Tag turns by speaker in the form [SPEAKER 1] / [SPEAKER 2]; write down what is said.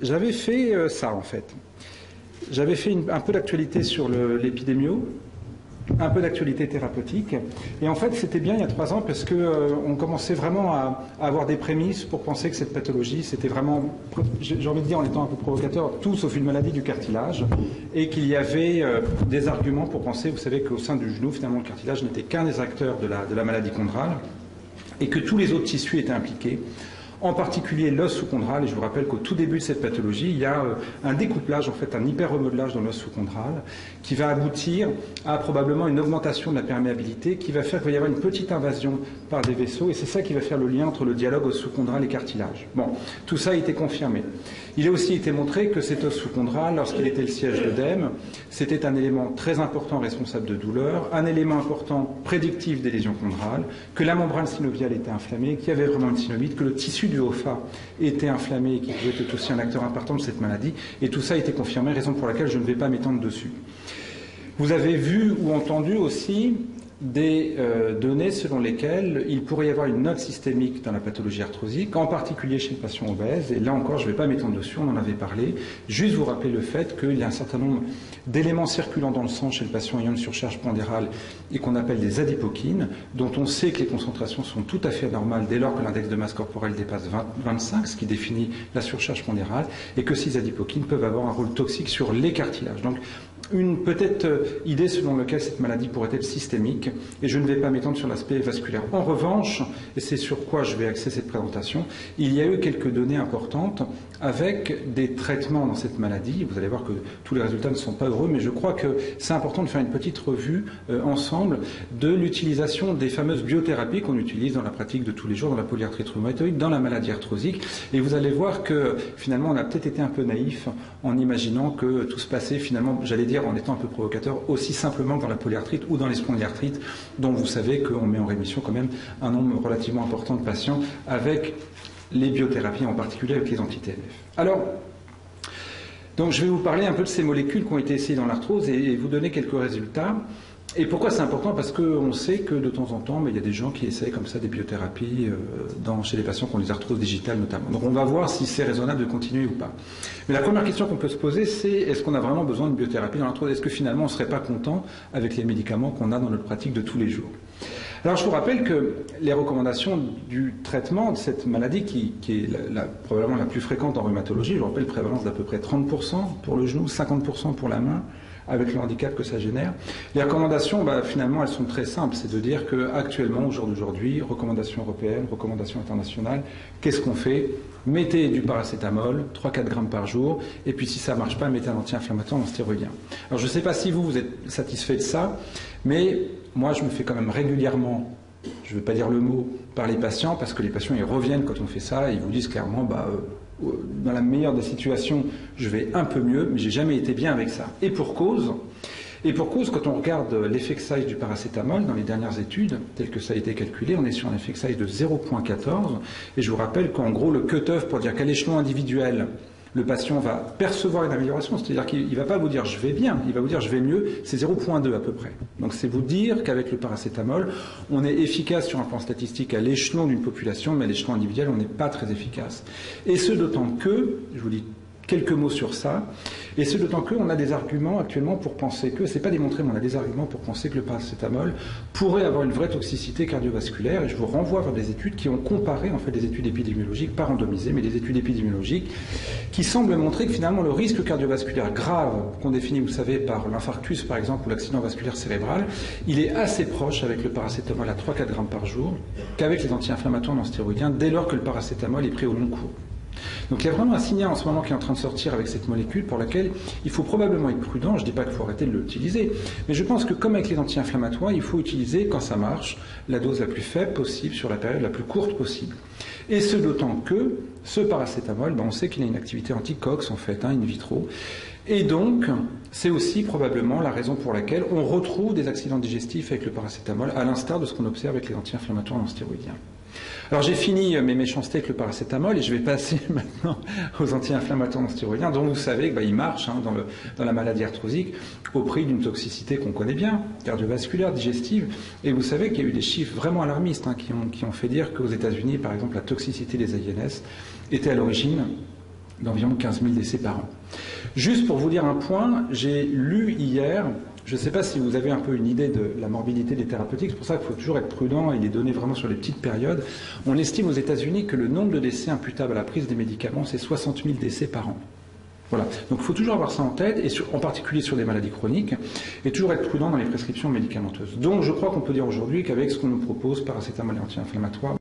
[SPEAKER 1] j'avais fait ça en fait. J'avais fait un peu d'actualité sur l'épidémio, un peu d'actualité thérapeutique. Et en fait, c'était bien il y a 3 ans parce qu'on commençait vraiment à avoir des prémices pour penser que cette pathologie, c'était vraiment, j'ai envie de dire en étant un peu provocateur, tout sauf une maladie du cartilage. Et qu'il y avait des arguments pour penser, vous savez qu'au sein du genou, finalement, le cartilage n'était qu'un des acteurs de la maladie chondrale et que tous les autres tissus étaient impliqués. En particulier l'os sous-chondral, et je vous rappelle qu'au tout début de cette pathologie, il y a un découplage, en fait un hyperremodelage dans l'os sous-chondral, qui va aboutir à probablement une augmentation de la perméabilité, qui va faire qu'il va y avoir une petite invasion par des vaisseaux, et c'est ça qui va faire le lien entre le dialogue os sous-chondral et cartilage. Bon, tout ça a été confirmé. Il a aussi été montré que cet os sous-chondral, lorsqu'il était le siège d'œdème, c'était un élément très important responsable de douleur, un élément important prédictif des lésions chondrales, que la membrane synoviale était inflammée, qu'il y avait vraiment une synovite, que le tissu du OFA était inflammé et qui pouvait être aussi un acteur important de cette maladie. Et tout ça a été confirmé, raison pour laquelle je ne vais pas m'étendre dessus. Vous avez vu ou entendu aussi des données selon lesquelles il pourrait y avoir une note systémique dans la pathologie arthrosique, en particulier chez le patient obèse. Et là encore, je ne vais pas m'étendre dessus, on en avait parlé. Juste vous rappeler le fait qu'il y a un certain nombre d'éléments circulant dans le sang chez le patient ayant une surcharge pondérale et qu'on appelle des adipokines, dont on sait que les concentrations sont tout à fait anormales dès lors que l'index de masse corporelle dépasse 25, ce qui définit la surcharge pondérale, et que ces adipokines peuvent avoir un rôle toxique sur les cartilages. Donc, une peut-être idée selon laquelle cette maladie pourrait être systémique, et je ne vais pas m'étendre sur l'aspect vasculaire. En revanche, et c'est sur quoi je vais axer cette présentation, il y a eu quelques données importantes avec des traitements dans cette maladie. Vous allez voir que tous les résultats ne sont pas heureux, mais je crois que c'est important de faire une petite revue ensemble de l'utilisation des fameuses biothérapies qu'on utilise dans la pratique de tous les jours, dans la polyarthrite rhumatoïde, dans la maladie arthrosique. Et vous allez voir que finalement on a peut-être été un peu naïf en imaginant que tout se passait finalement, j'allais dire en étant un peu provocateur, aussi simplement que dans la polyarthrite ou dans les spondyarthrites, dont vous savez qu'on met en rémission quand même un nombre relativement important de patients avec les biothérapies, en particulier avec les anti-TNF. Alors, donc je vais vous parler un peu de ces molécules qui ont été essayées dans l'arthrose et vous donner quelques résultats. Et pourquoi c'est important? Parce qu'on sait que de temps en temps, il y a des gens qui essayent comme ça des biothérapies chez les patients qui ont des arthroses digitales notamment. Donc on va voir si c'est raisonnable de continuer ou pas. Mais la première question qu'on peut se poser, c'est est-ce qu'on a vraiment besoin de biothérapie dans l'arthrose? Est-ce que finalement on ne serait pas content avec les médicaments qu'on a dans notre pratique de tous les jours? Alors je vous rappelle que les recommandations du traitement de cette maladie, qui est probablement la plus fréquente en rhumatologie, je vous rappelle prévalence d'à peu près 30% pour le genou, 50% pour la main, avec le handicap que ça génère. Les recommandations, finalement, elles sont très simples. C'est de dire qu'actuellement, au jour d'aujourd'hui, recommandations européennes, recommandations internationales, qu'est-ce qu'on fait? Mettez du paracétamol, 3-4 grammes par jour, et puis si ça ne marche pas, mettez un anti-inflammatoire non stéroïdien. Alors je ne sais pas si vous êtes satisfait de ça, mais moi je me fais quand même régulièrement, je ne veux pas dire le mot, par les patients, parce que les patients ils reviennent quand on fait ça, et ils vous disent clairement, dans la meilleure des situations, je vais un peu mieux, mais j'ai jamais été bien avec ça. Et pour cause, quand on regarde l'effect size du paracétamol dans les dernières études, tel que ça a été calculé, on est sur un effect size de 0,14. Et je vous rappelle qu'en gros, le cut-off pour dire qu'à l'échelon individuel, le patient va percevoir une amélioration, c'est-à-dire qu'il ne va pas vous dire je vais bien, il va vous dire je vais mieux, c'est 0,2 à peu près. Donc c'est vous dire qu'avec le paracétamol, on est efficace sur un plan statistique à l'échelon d'une population, mais à l'échelon individuel, on n'est pas très efficace. Et ce d'autant que, je vous dis quelques mots sur ça, et ce d'autant qu'on a des arguments actuellement pour penser que, c'est pas démontré, mais on a des arguments pour penser que le paracétamol pourrait avoir une vraie toxicité cardiovasculaire, et je vous renvoie vers des études qui ont comparé, en fait, des études épidémiologiques, pas randomisées, mais des études épidémiologiques, qui semblent montrer que finalement le risque cardiovasculaire grave, qu'on définit, vous savez, par l'infarctus par exemple, ou l'accident vasculaire cérébral, il est assez proche avec le paracétamol à 3-4 grammes par jour qu'avec les anti-inflammatoires non stéroïdiens, dès lors que le paracétamol est pris au long cours. Donc il y a vraiment un signal en ce moment qui est en train de sortir avec cette molécule pour laquelle il faut probablement être prudent. Je ne dis pas qu'il faut arrêter de l'utiliser, mais je pense que comme avec les anti-inflammatoires, il faut utiliser, quand ça marche, la dose la plus faible possible sur la période la plus courte possible. Et ce d'autant que ce paracétamol, on sait qu'il a une activité anti-COX en fait, in vitro. Et donc, c'est aussi probablement la raison pour laquelle on retrouve des accidents digestifs avec le paracétamol, à l'instar de ce qu'on observe avec les anti-inflammatoires non stéroïdiens. Alors j'ai fini mes méchancetés avec le paracétamol et je vais passer maintenant aux anti-inflammatoires non stéroïdiens, dont vous savez qu'ils marchent dans la maladie arthrosique au prix d'une toxicité qu'on connaît bien, cardiovasculaire, digestive. Et vous savez qu'il y a eu des chiffres vraiment alarmistes qui ont fait dire qu'aux États-Unis, par exemple, la toxicité des INS était à l'origine d'environ 15 000 décès par an. Juste pour vous dire un point, j'ai lu hier, je ne sais pas si vous avez un peu une idée de la morbidité des thérapeutiques, c'est pour ça qu'il faut toujours être prudent et les donner vraiment sur les petites périodes. On estime aux États-Unis que le nombre de décès imputables à la prise des médicaments, c'est 60 000 décès par an. Voilà. Donc il faut toujours avoir ça en tête, et en particulier sur des maladies chroniques, et toujours être prudent dans les prescriptions médicamenteuses. Donc je crois qu'on peut dire aujourd'hui qu'avec ce qu'on nous propose, paracétamol et anti-inflammatoire,